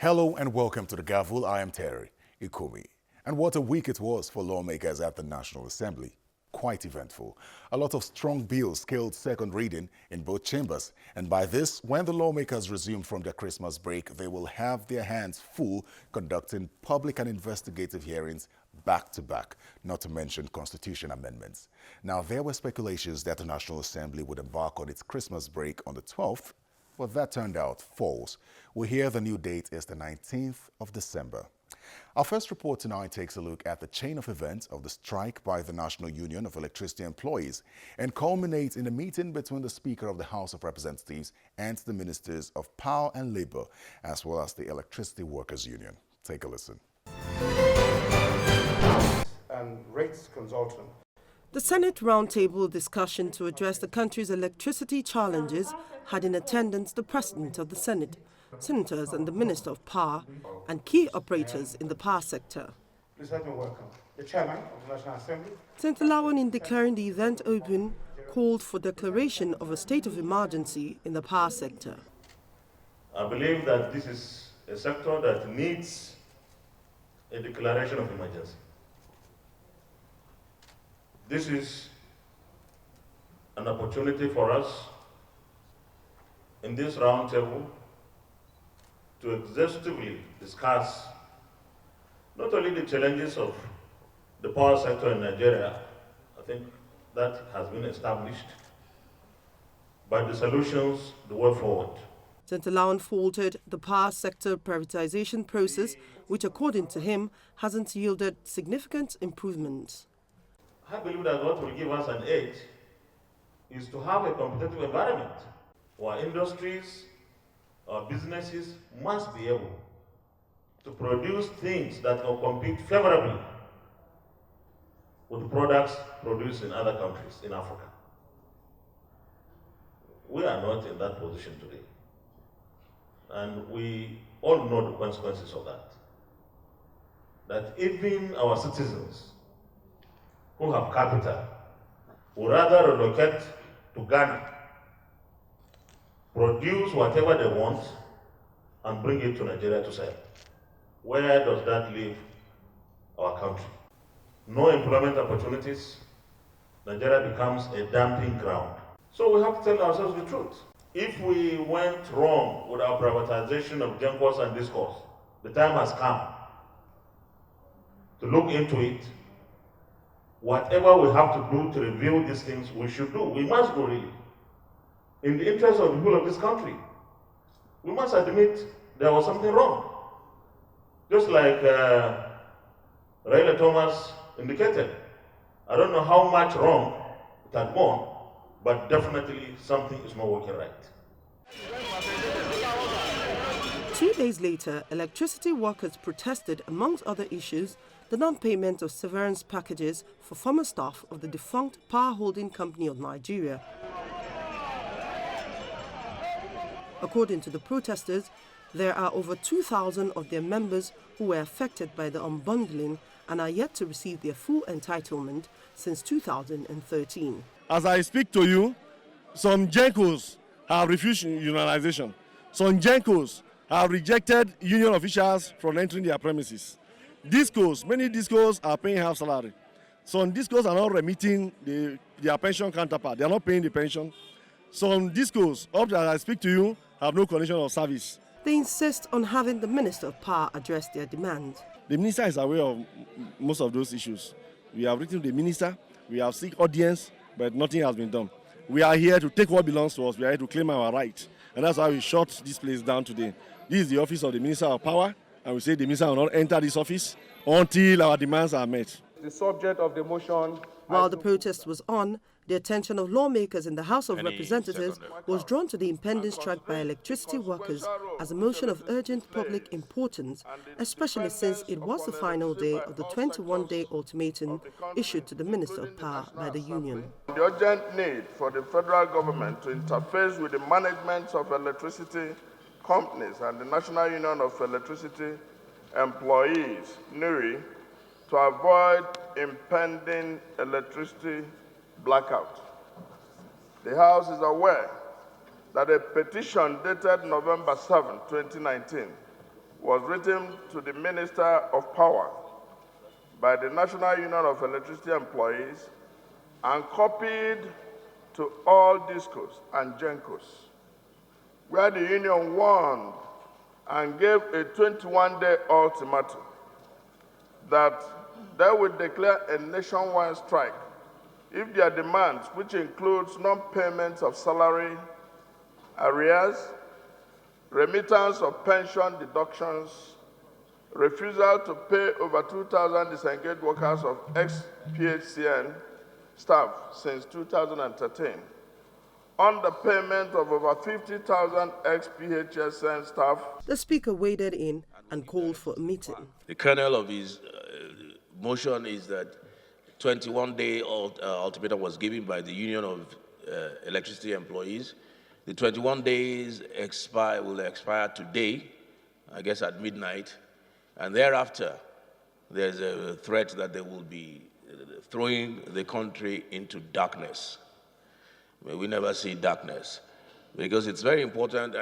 Hello and welcome to the Gavel. I am Terry Ikumi. And what a week it was for lawmakers at the National Assembly. Quite eventful. A lot of strong bills scaled second reading in both chambers. And by this, when the lawmakers resume from their Christmas break, they will have their hands full conducting public and investigative hearings back to back, not to mention constitution amendments. Now, there were speculations that the National Assembly would embark on its Christmas break on the 12th, but that turned out false. We hear the new date is the 19th of December. Our first report tonight takes a look at the chain of events of the strike by the National Union of Electricity Employees and culminates in a meeting between the Speaker of the House of Representatives and the Ministers of Power and Labor, as well as the Electricity Workers Union. Take a listen. And rates consultant. The Senate roundtable discussion to address the country's electricity challenges had in attendance the President of the Senate, senators and the Minister of Power, and key operators in the power sector. Please help me welcome the Chairman of the National Assembly. Senator Lawan, in declaring the event open, called for declaration of a state of emergency in the power sector. I believe that this is a sector that needs a declaration of emergency. This is an opportunity for us in this roundtable to exhaustively discuss not only the challenges of the power sector in Nigeria, I think that has been established, but the solutions, the way forward. Senator Lawan faulted the power sector privatization process, which according to him hasn't yielded significant improvements. I believe that what will give us an edge is to have a competitive environment where industries or businesses must be able to produce things that will compete favorably with products produced in other countries in Africa. We are not in that position today. And we all know the consequences of that. That even our citizens who have capital would rather relocate to Ghana, produce whatever they want, and bring it to Nigeria to sell. Where does that leave our country? No employment opportunities. Nigeria becomes a dumping ground. So we have to tell ourselves the truth. If we went wrong with our privatization of Gencos and Discos, the time has come to look into it. Whatever we have to do to review these things, we should do. We must do really. In the interest of the people of this country, we must admit there was something wrong. Just like Raila Thomas indicated. I don't know how much wrong it had gone, but definitely something is not working right. 2 days later, electricity workers protested, amongst other issues, the non-payment of severance packages for former staff of the defunct Power Holding Company of Nigeria. According to the protesters, there are over 2,000 of their members who were affected by the unbundling and are yet to receive their full entitlement since 2013. As I speak to you, some Gencos have refused unionization. Some Gencos have rejected union officials from entering their premises. Discos, many Discos are paying half salary. Some Discos are not remitting their pension counterpart. They are not paying the pension. Some Discos, up as I speak to you, have no condition of service. They insist on having the Minister of Power address their demand. The Minister is aware of most of those issues. We have written to the Minister, we have sought audience, but nothing has been done. We are here to take what belongs to us. We are here to claim our right. And that's why we shut this place down today. This is the office of the Minister of Power, and we say the Minister will not enter this office until our demands are met. The subject of the motion. While the protest was on, the attention of lawmakers in the House of Representatives was drawn to the impending strike by electricity workers as a motion of urgent public importance, especially since it was the final day of the 21-day ultimatum issued to the Minister of Power by the union. The urgent need for the federal government to interface with the management of electricity companies and the National Union of Electricity Employees, NURI, to avoid impending electricity blackout. The House is aware that a petition dated November 7, 2019, was written to the Minister of Power by the National Union of Electricity Employees and copied to all DISCOs and GENCOs, where the union warned and gave a 21-day ultimatum that they would declare a nationwide strike if their demands, which includes non-payments of salary, arrears, remittance of pension deductions, refusal to pay over 2,000 disengaged workers of ex-PHCN staff since 2013, underpayment of over 50,000 ex-PHCN staff. The Speaker waded in and called for a meeting. The kernel of his motion is that 21-day ultimatum was given by the Union of Electricity Employees. The 21 days will expire today, I guess at midnight, and thereafter there's a threat that they will be throwing the country into darkness. We never see darkness, because it's very important.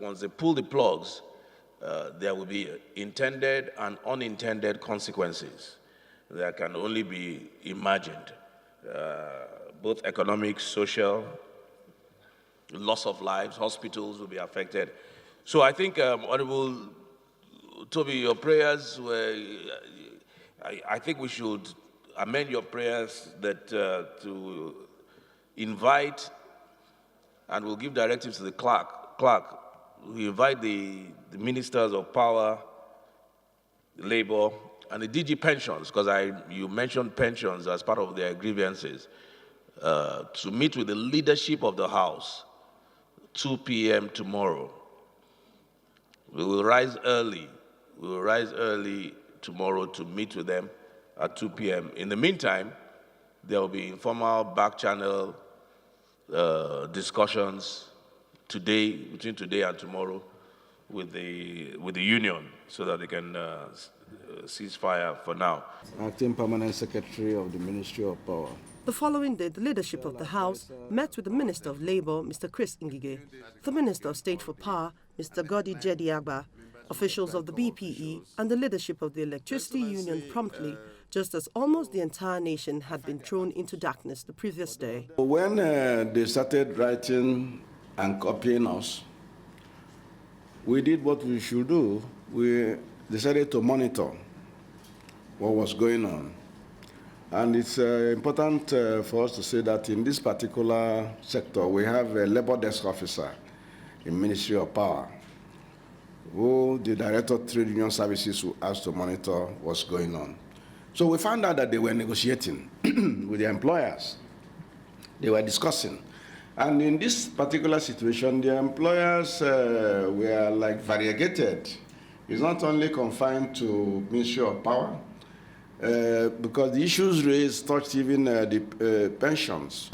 Once they pull the plugs, there will be intended and unintended consequences that can only be imagined, both economic, social, loss of lives, hospitals will be affected. So I think, Honorable Toby, your prayers were, I think we should amend your prayers that to invite, and we'll give directives to the clerk, we invite the ministers of power, labor, and the DG pensions, because you mentioned pensions as part of their grievances, to meet with the leadership of the House, 2 p.m. tomorrow. We will rise early. We will rise early tomorrow to meet with them at 2 p.m. In the meantime, there will be informal back-channel discussions between today and tomorrow with the union, so that they can cease fire for now. Acting Permanent Secretary of the Ministry of Power. The following day, the leadership of the House met with the Minister of Labour, Mr. Chris Ngige, the Minister of State for Power, Mr. Godi Jediagba, officials of the BPE, and the leadership of the Electricity Union promptly, just as almost the entire nation had been thrown into darkness the previous day. When they started writing and copying us, we did what we should do. We decided to monitor what was going on. And it's important for us to say that in this particular sector, we have a labor desk officer in Ministry of Power, who the Director of Trade Union Services who asked to monitor what's going on. So we found out that they were negotiating with the employers. They were discussing. And in this particular situation, the employers were like variegated. It's not only confined to Ministry of Power, because the issues raised touched even the pensions,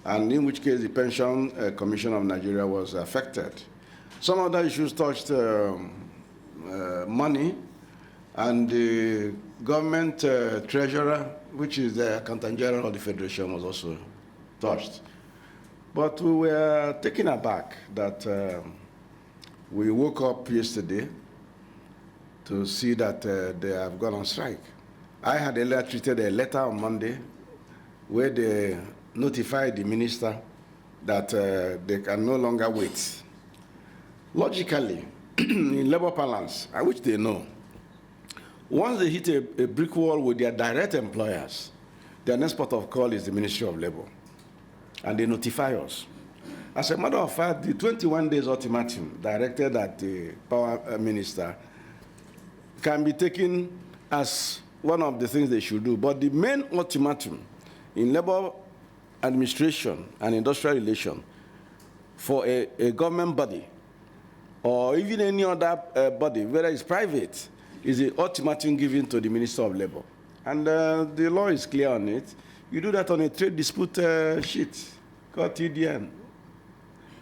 and in which case the Pension Commission of Nigeria was affected. Some other issues touched money, and the government treasurer, which is the Accountant General of the Federation, was also touched. But we were taken aback that we woke up yesterday to see that they have gone on strike. I had treated a letter on Monday where they notified the minister that they can no longer wait. Logically, in labor parlance, which they know, once they hit a brick wall with their direct employers, their next port of call is the Ministry of Labor, and they notify us. As a matter of fact, the 21 days ultimatum directed at the power minister can be taken as one of the things they should do. But the main ultimatum in labor administration and industrial relation for a government body or even any other body, whether it's private, is the ultimatum given to the Minister of Labor. And the law is clear on it. You do that on a trade dispute sheet called TDN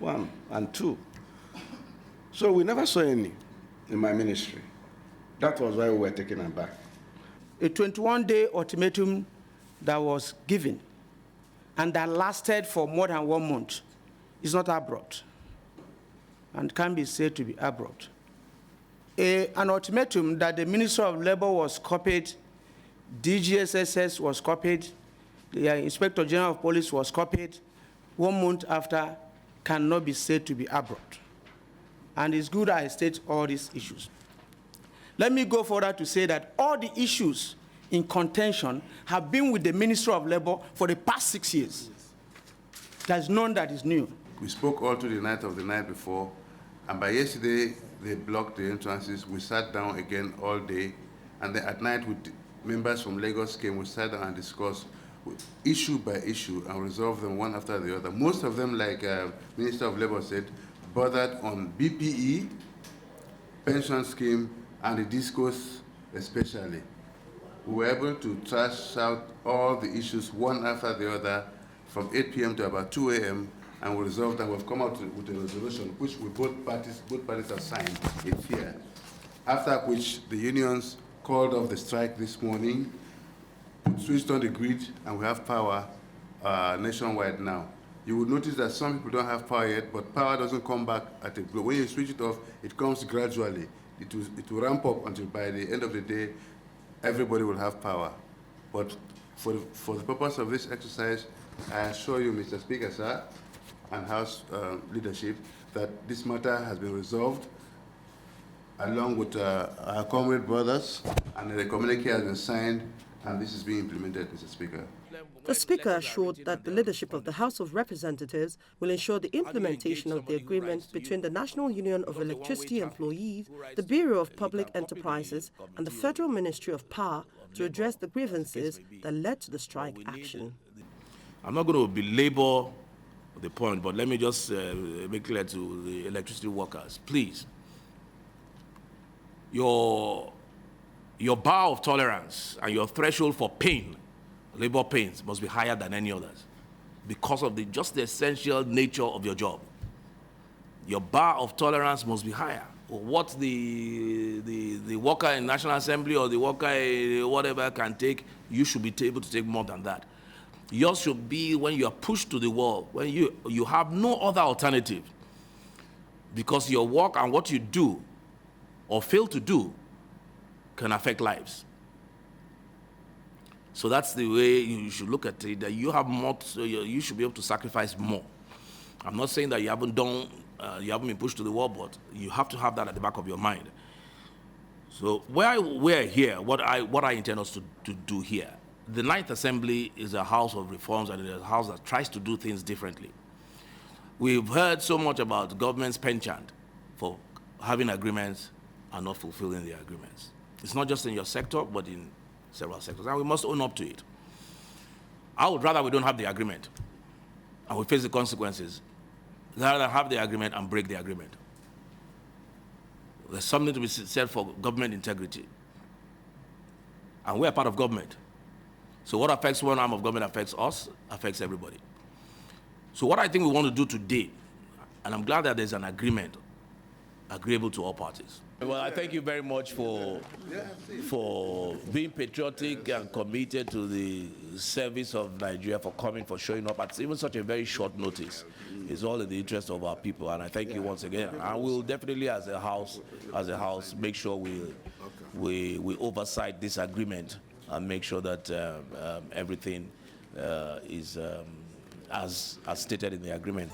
1 and 2. So we never saw any in my ministry. That was why we were taken aback. A 21-day ultimatum that was given and that lasted for more than 1 month is not abroad and can be said to be abroad. an ultimatum that the Minister of Labor was copied, DGSSS was copied, the Inspector General of Police was copied 1 month after cannot be said to be abrupt. And it's good I state all these issues. Let me go further to say that all the issues in contention have been with the Ministry of Labor for the past 6 years. There's none that is new. We spoke all through the night of the night before, and by yesterday, they blocked the entrances. We sat down again all day, and then at night, members from Lagos came. We sat down and discussed issue by issue and resolved them one after the other. Most of them, like Minister of Labor said, bothered on BPE, pension scheme, and the discourse especially. We were able to trash out all the issues one after the other from 8 p.m. to about 2 a.m. and we resolved, and we've come out with a resolution which both parties have signed. It's here. After which the unions called off the strike this morning, switched on the grid, and we have power nationwide now. You will notice that some people don't have power yet, but power doesn't come back at a blow. When you switch it off, it comes gradually. It will ramp up until by the end of the day, everybody will have power. But for the purpose of this exercise, I assure you, Mr. Speaker, sir, and House leadership, that this matter has been resolved along with our comrade brothers, and the communique has been signed, and this is being implemented, Mr. Speaker. The Speaker assured that the leadership of the House of Representatives will ensure the implementation of the agreement between the National Union of Electricity Employees, the Bureau of Public Enterprises, and the Federal Ministry of Power to address the grievances that led to the strike action. I'm not going to belabor the point, but let me just make clear to the electricity workers, please. Your bar of tolerance and your threshold for pain, labor pains, must be higher than any others because of just the essential nature of your job. Your bar of tolerance must be higher. What the worker in National Assembly or the worker in whatever can take, you should be able to take more than that. Yours should be when you are pushed to the wall, when you have no other alternative, because your work and what you do or fail to do can affect lives. So that's the way you should look at it, that you have more, you should be able to sacrifice more. I'm not saying that you haven't been pushed to the wall, but you have to have that at the back of your mind. So where we're here, what I intend us to do here, the Ninth Assembly is a house of reforms, and it is a house that tries to do things differently. We've heard so much about the government's penchant for having agreements and not fulfilling the agreements. It's not just in your sector, but in several sectors, and we must own up to it. I would rather we don't have the agreement and we face the consequences rather than have the agreement and break the agreement. There's something to be said for government integrity. And we're part of government. So what affects one arm of government affects us, affects everybody. So what I think we want to do today, and I'm glad that there's an agreement agreeable to all parties. Well, I thank you very much for being patriotic and committed to the service of Nigeria, for coming, for showing up at even such a very short notice. It's all in the interest of our people, and I thank you once again. And we'll definitely, as a house, make sure we oversight this agreement and make sure that everything is as stated in the agreement.